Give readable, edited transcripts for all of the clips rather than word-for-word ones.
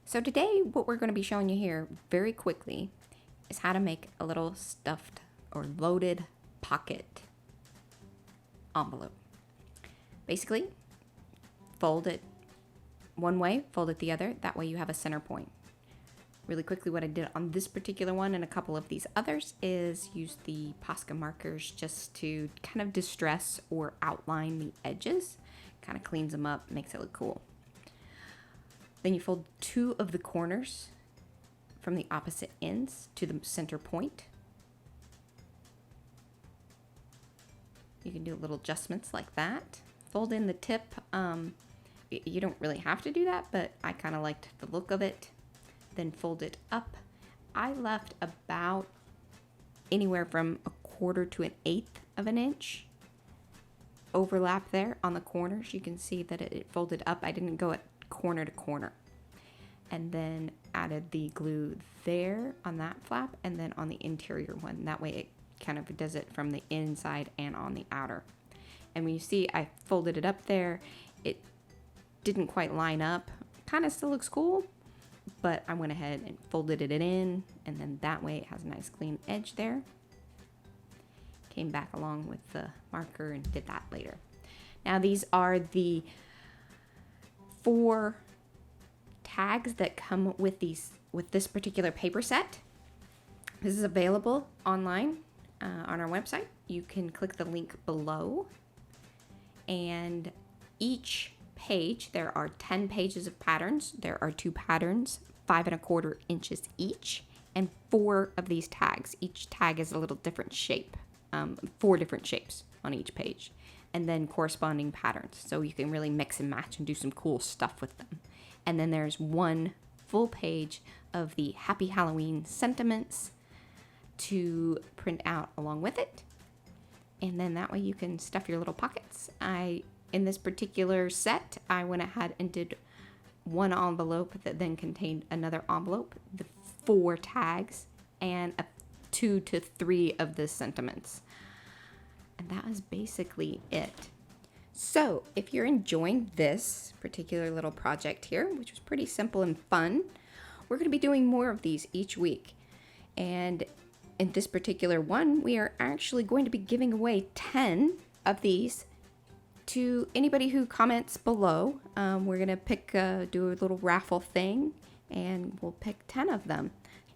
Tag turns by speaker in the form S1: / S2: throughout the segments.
S1: So today, what we're going to be showing you here very quickly is how to make a little stuffed or loaded pocket envelope. Basically, fold it one way, fold it the other. That way you have a center point. Really quickly, what I did on this particular one and a couple of these others is use the Posca markers just to kind of distress or outline the edges. Kind of cleans them up, makes it look cool. Then you fold two of the corners from the opposite ends to the center point. You can do little adjustments like that. Fold in the tip. You don't really have to do that, but I kind of liked the look of it. Then fold it up. I left about anywhere from 1/4 to 1/8 of an inch overlap there on the corners. You can see that it folded up. I didn't go at corner to corner. And then added the glue there on that flap and then on the interior one. That way it kind of does it from the inside and on the outer. And when you see I folded it up there, it didn't quite line up. Kind of still looks cool, but I went ahead and folded it in, and then that way it has a nice clean edge there. Came back along with the marker and did that later. Now these are the 4 tags that come with this particular paper set. This is available online on our website. You can click the link below, and each page, there are 10 pages of patterns. There are 2 patterns, 5 1/4 inches each, and 4 of these tags. Each tag is a little different shape, 4 different shapes on each page, and then corresponding patterns. So you can really mix and match and do some cool stuff with them. And then there's 1 full page of the Happy Halloween sentiments to print out along with it. And then that way you can stuff your little pockets. In this particular set, I went ahead and did 1 envelope that then contained another envelope, the 4 tags, and 2 to 3 of the sentiments. And that was basically it. So if you're enjoying this particular little project here, which was pretty simple and fun, we're going to be doing more of these each week. And in this particular one, we are actually going to be giving away 10 of these to anybody who comments below. We're going to do a little raffle thing, and we'll pick 10 of them.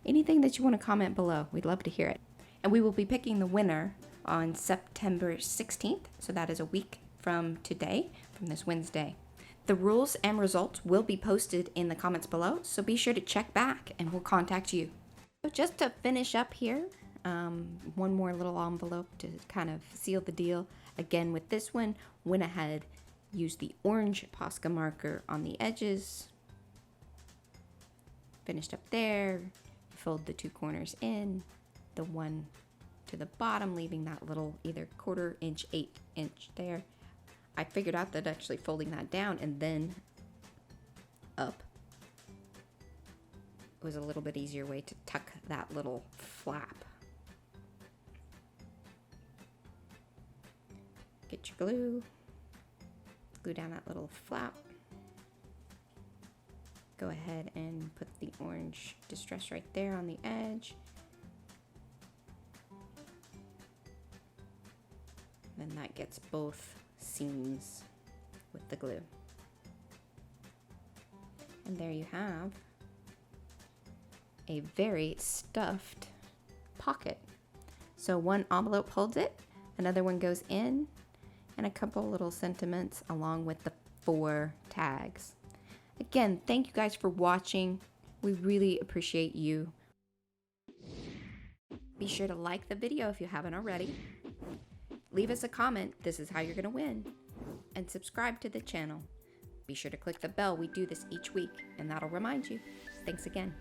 S1: Anything that you want to comment below, we'd love to hear it. And we will be picking the winner on September 16th, so that is a week from today, from this Wednesday. The rules and results will be posted in the comments below, so be sure to check back and we'll contact you. So just to finish up here, one more little envelope to kind of seal the deal. Again, with this one, went ahead, used the orange Posca marker on the edges, finished up there, fold the 2 corners in, the one to the bottom, leaving that little either 1/4 inch, 1/8 inch there. I figured out that actually folding that down and then up was a little bit easier way to tuck that little flap. Get your glue down that little flap. Go ahead and put the orange distress right there on the edge. Then that gets both seams with the glue. And there you have a very stuffed pocket. So 1 envelope holds it, another one goes in, and a couple little sentiments along with the 4 tags. Again, thank you guys for watching. We really appreciate you. Be sure to like the video if you haven't already. Leave us a comment, this is how you're gonna win. And subscribe to the channel. Be sure to click the bell, we do this each week, and that'll remind you. Thanks again.